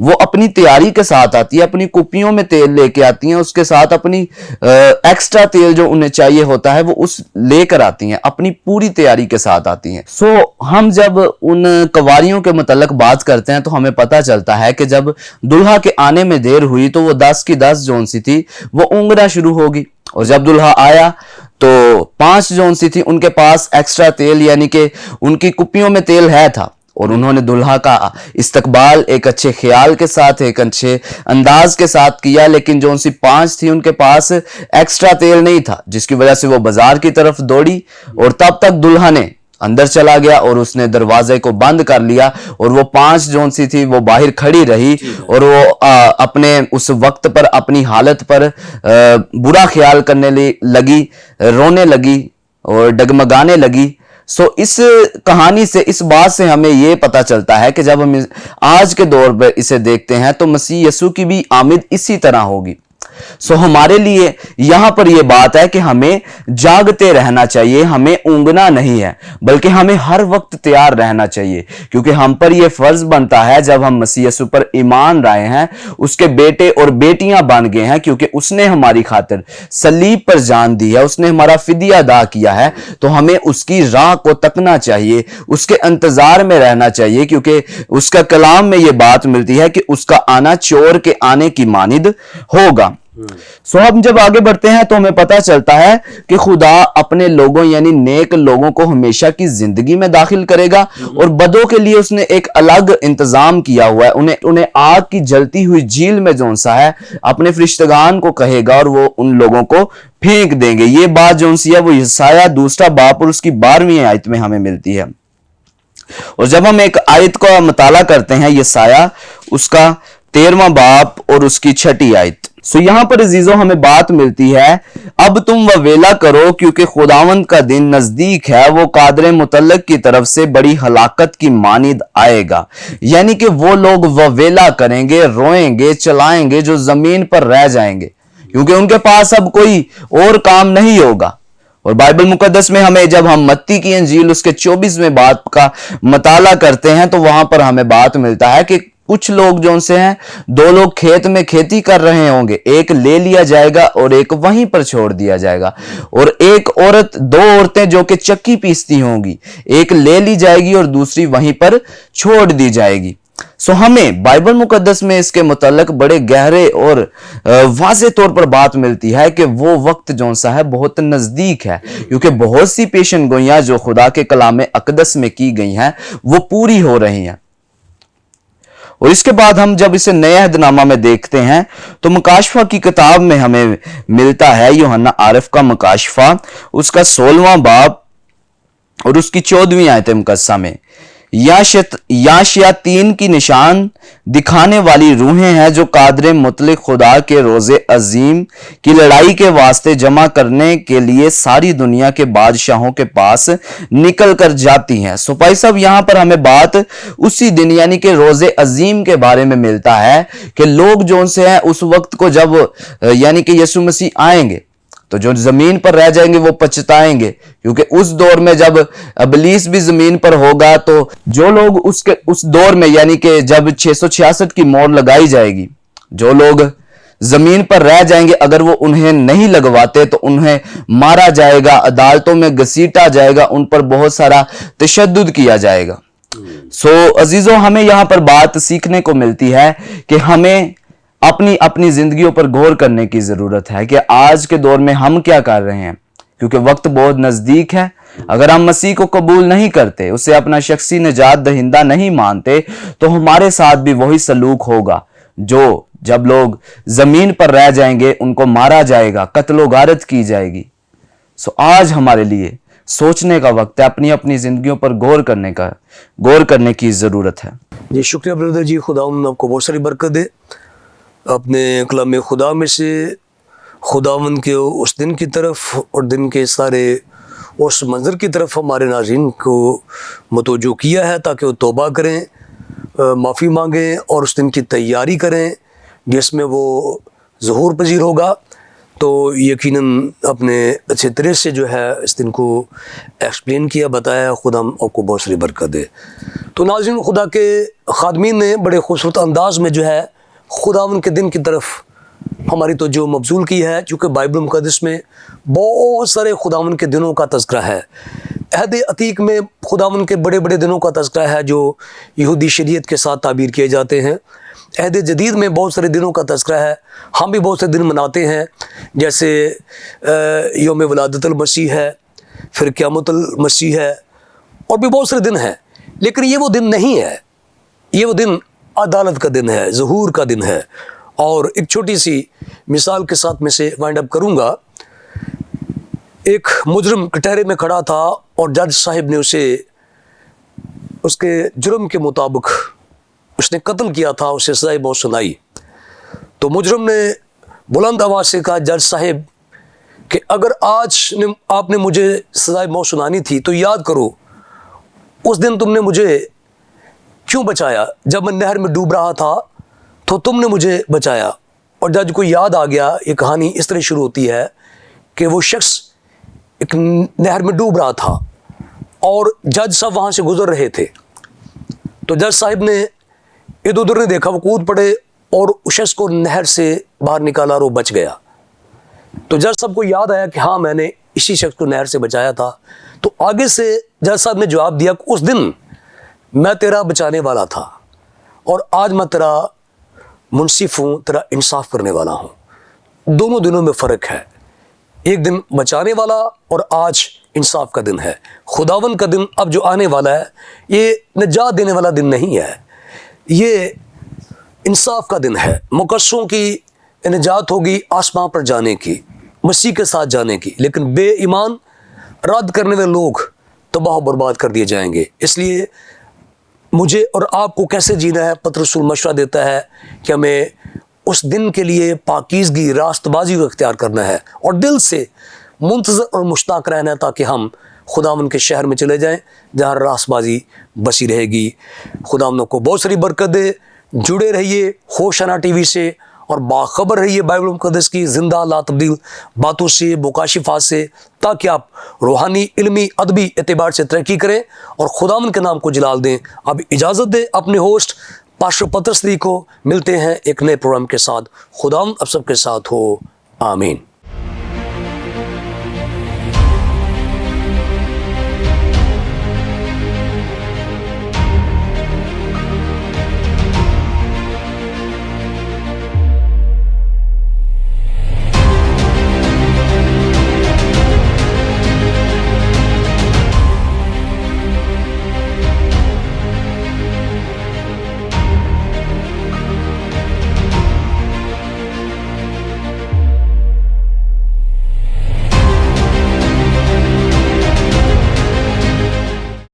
وہ اپنی تیاری کے ساتھ آتی ہے, اپنی کپیوں میں تیل لے کے آتی ہیں, اس کے ساتھ اپنی ایکسٹرا تیل جو انہیں چاہیے ہوتا ہے وہ اس لے کر آتی ہیں, اپنی پوری تیاری کے ساتھ آتی ہیں. سو ہم جب ان قواریوں کے متعلق بات کرتے ہیں تو ہمیں پتہ چلتا ہے کہ جب دلہا کے آنے میں دیر ہوئی تو وہ 10 کی 10 جون سی تھی وہ اونگنا شروع ہوگی, اور جب دلہا آیا تو 5 جون سی تھی ان کے پاس ایکسٹرا تیل, یعنی کہ ان کی کپیوں میں تیل ہے تھا, اور انہوں نے دلہا کا استقبال ایک اچھے خیال کے ساتھ, ایک اچھے انداز کے ساتھ کیا. لیکن جو ان سی 5 تھی ان کے پاس ایکسٹرا تیل نہیں تھا, جس کی وجہ سے وہ بازار کی طرف دوڑی, اور تب تک دلہا نے اندر چلا گیا اور اس نے دروازے کو بند کر لیا, اور وہ 5 جون سی تھی وہ باہر کھڑی رہی, اور وہ اپنے اس وقت پر اپنی حالت پر برا خیال کرنے لگی, رونے لگی اور ڈگمگانے لگی. سو اس کہانی سے, اس بات سے ہمیں یہ پتہ چلتا ہے کہ جب ہم آج کے دور پہ اسے دیکھتے ہیں تو مسیح یسوع کی بھی آمد اسی طرح ہوگی. سو ہمارے لیے یہاں پر یہ بات ہے کہ ہمیں جاگتے رہنا چاہیے, ہمیں اونگنا نہیں ہے بلکہ ہمیں ہر وقت تیار رہنا چاہیے, کیونکہ ہم پر یہ فرض بنتا ہے جب ہم مسیح یسوع پر ایمان لائے ہیں, اس کے بیٹے اور بیٹیاں بن گئے ہیں, کیونکہ اس نے ہماری خاطر صلیب پر جان دی ہے, اس نے ہمارا فدیہ ادا کیا ہے, تو ہمیں اس کی راہ کو تکنا چاہیے, اس کے انتظار میں رہنا چاہیے, کیونکہ اس کا کلام میں یہ بات ملتی ہے کہ اس کا آنا چور کے آنے کی مانند ہوگا. سو ہم جب آگے بڑھتے ہیں تو ہمیں پتہ چلتا ہے کہ خدا اپنے لوگوں یعنی نیک لوگوں کو ہمیشہ کی زندگی میں داخل کرے گا, اور بدوں کے لیے اس نے ایک الگ انتظام کیا ہوا ہے. انہیں آگ کی جلتی ہوئی جھیل میں جون سا ہے اپنے فرشتگان کو کہے گا اور وہ ان لوگوں کو پھینک دیں گے. یہ بات جون سی ہے وہ یسایہ 2 باب اور اس کی 12ویں آیت میں ہمیں ملتی ہے. اور جب ہم ایک آیت کا مطالعہ کرتے ہیں یسایہ اس کا 13واں باب اور اس کی 6 آیت, سو یہاں پر عزیزو ہمیں بات ملتی ہے, اب تم وویلا کرو کیونکہ خداوند کا دن نزدیک ہے, وہ قادر مطلق کی طرف سے بڑی ہلاکت کی مانند آئے گا. یعنی کہ وہ لوگ وویلا کریں گے, روئیں گے, چلائیں گے جو زمین پر رہ جائیں گے, کیونکہ ان کے پاس اب کوئی اور کام نہیں ہوگا. اور بائبل مقدس میں ہمیں جب ہم متی کی انجیل اس کے 24ویں باب کا مطالعہ کرتے ہیں تو وہاں پر ہمیں بات ملتا ہے کہ کچھ لوگ جو ان سے ہیں, 2 لوگ کھیت میں کھیتی کر رہے ہوں گے, ایک لے لیا جائے گا اور ایک وہیں پر چھوڑ دیا جائے گا, اور ایک عورت 2 عورتیں جو کہ چکی پیستی ہوں گی, ایک لے لی جائے گی اور دوسری وہیں پر چھوڑ دی جائے گی. سو ہمیں بائبل مقدس میں اس کے متعلق بڑے گہرے اور واضح طور پر بات ملتی ہے کہ وہ وقت جون سا ہے بہت نزدیک ہے, کیونکہ بہت سی پیشن گوئیاں جو خدا کے کلام اقدس میں کی گئی ہیں وہ پوری ہو رہی ہیں. اور اس کے بعد ہم جب اسے نئے عہد نامہ میں دیکھتے ہیں تو مکاشفہ کی کتاب میں ہمیں ملتا ہے, یوحنا عارف کا مکاشفہ اس کا 16واں باب اور اس کی 14ویں آیت مقدسہ میں, یا شیاطین کی نشان دکھانے والی روحیں ہیں جو قادر مطلق خدا کے روز عظیم کی لڑائی کے واسطے جمع کرنے کے لیے ساری دنیا کے بادشاہوں کے پاس نکل کر جاتی ہیں. سو بھائی صاحب یہاں پر ہمیں بات اسی دن یعنی کہ روز عظیم کے بارے میں ملتا ہے کہ لوگ جو ان سے ہیں اس وقت کو جب یعنی کہ یسوع مسیح آئیں گے تو جو زمین پر رہ جائیں گے وہ پچھتائیں گے, کیونکہ اس دور میں جب ابلیس بھی زمین پر ہوگا تو جو لوگ اس دور میں یعنی کہ جب 666 کی مور لگائی جائے گی, جو لوگ زمین پر رہ جائیں گے اگر وہ انہیں نہیں لگواتے تو انہیں مارا جائے گا, عدالتوں میں گھسیٹا جائے گا, ان پر بہت سارا تشدد کیا جائے گا. سو عزیزو ہمیں یہاں پر بات سیکھنے کو ملتی ہے کہ ہمیں اپنی زندگیوں پر غور کرنے کی ضرورت ہے کہ آج کے دور میں ہم کیا کر رہے ہیں, کیونکہ وقت بہت نزدیک ہے. اگر ہم مسیح کو قبول نہیں کرتے, اسے اپنا شخصی نجات دہندہ نہیں مانتے, تو ہمارے ساتھ بھی وہی سلوک ہوگا جو جب لوگ زمین پر رہ جائیں گے ان کو مارا جائے گا, قتل و غارت کی جائے گی. سو آج ہمارے لیے سوچنے کا وقت ہے, اپنی زندگیوں پر غور کرنے کی ضرورت ہے. جی شکریہ بردر جی, خداوند آپ کو بہت ساری برکت دے. اپنے کلام خدا میں سے خداوند کے اس دن کی طرف اور دن کے سارے اس منظر کی طرف ہمارے ناظرین کو متوجہ کیا ہے تاکہ وہ توبہ کریں, معافی مانگیں اور اس دن کی تیاری کریں جس میں وہ ظہور پذیر ہوگا, تو یقیناً اپنے اچھے طرح سے جو ہے اس دن کو ایکسپلین کیا، بتایا. خدا ہم آپ کو بہت ساری برکت دے. تو ناظرین، خدا کے خادمین نے بڑے خوبصورت انداز میں جو ہے خداوند کے دن کی طرف ہماری توجہ مبذول کی ہے، چونکہ بائبل مقدس میں بہت سارے خداوند کے دنوں کا تذکرہ ہے. عہد عتیق میں خداوند کے بڑے بڑے دنوں کا تذکرہ ہے جو یہودی شریعت کے ساتھ تعبیر کیے جاتے ہیں. عہد جدید میں بہت سارے دنوں کا تذکرہ ہے. ہم بھی بہت سے دن مناتے ہیں، جیسے یوم ولادت المسیح ہے، پھر قیامت المسیح ہے، اور بھی بہت سارے دن ہیں. لیکن یہ وہ دن نہیں ہے. یہ وہ دن عدالت کا دن ہے، ظہور کا دن ہے. اور ایک چھوٹی سی مثال کے ساتھ میں سے وائنڈ اپ کروں گا. ایک مجرم کٹہرے میں کھڑا تھا اور جج صاحب نے اسے اس کے جرم کے مطابق اس نے قتل کیا تھا، اسے سزائے موت سنائی. تو مجرم نے بلند آواز سے کہا، جج صاحب کہ اگر آج آپ نے مجھے سزائے موت سنانی تھی تو یاد کرو اس دن تم نے مجھے کیوں بچایا. جب میں نہر میں ڈوب رہا تھا تو تم نے مجھے بچایا. اور جج کو یاد آ گیا. یہ کہانی اس طرح شروع ہوتی ہے کہ وہ شخص ایک نہر میں ڈوب رہا تھا اور جج صاحب وہاں سے گزر رہے تھے. تو جج صاحب نے ادھر ادھر نے دیکھا، وہ کود پڑے اور اس شخص کو نہر سے باہر نکالا اور وہ بچ گیا. تو جج صاحب کو یاد آیا کہ ہاں میں نے اسی شخص کو نہر سے بچایا تھا. تو آگے سے جج صاحب نے جواب دیا کہ اس دن میں تیرا بچانے والا تھا اور آج میں تیرا منصف ہوں، تیرا انصاف کرنے والا ہوں. دونوں دنوں میں فرق ہے. ایک دن بچانے والا اور آج انصاف کا دن ہے. خداوند کا دن اب جو آنے والا ہے یہ نجات دینے والا دن نہیں ہے، یہ انصاف کا دن ہے. مقدسوں کی نجات ہوگی آسمان پر جانے کی، مسیح کے ساتھ جانے کی. لیکن بے ایمان رد کرنے والے لوگ تباہ و برباد کر دیے جائیں گے. اس لیے مجھے اور آپ کو کیسے جینا ہے، پطرس رسول مشورہ دیتا ہے کہ ہمیں اس دن کے لیے پاکیزگی، راست بازی کو اختیار کرنا ہے اور دل سے منتظر اور مشتاق رہنا ہے تاکہ ہم خداوند کے شہر میں چلے جائیں جہاں راست بازی بسی رہے گی. خداوند کو بہت ساری برکت دے. جڑے رہیے ہوشانہ ٹی وی سے اور باخبر رہیے بائبل مقدس کی زندہ لا تبدیل باتوں سے، مکاشفات سے، تاکہ آپ روحانی، علمی، ادبی اعتبار سے ترقی کریں اور خداوند کے نام کو جلال دیں. اب اجازت دیں اپنے ہوسٹ پاسٹر پطرس کو. ملتے ہیں ایک نئے پروگرام کے ساتھ. خداوند اب سب کے ساتھ ہو. آمین.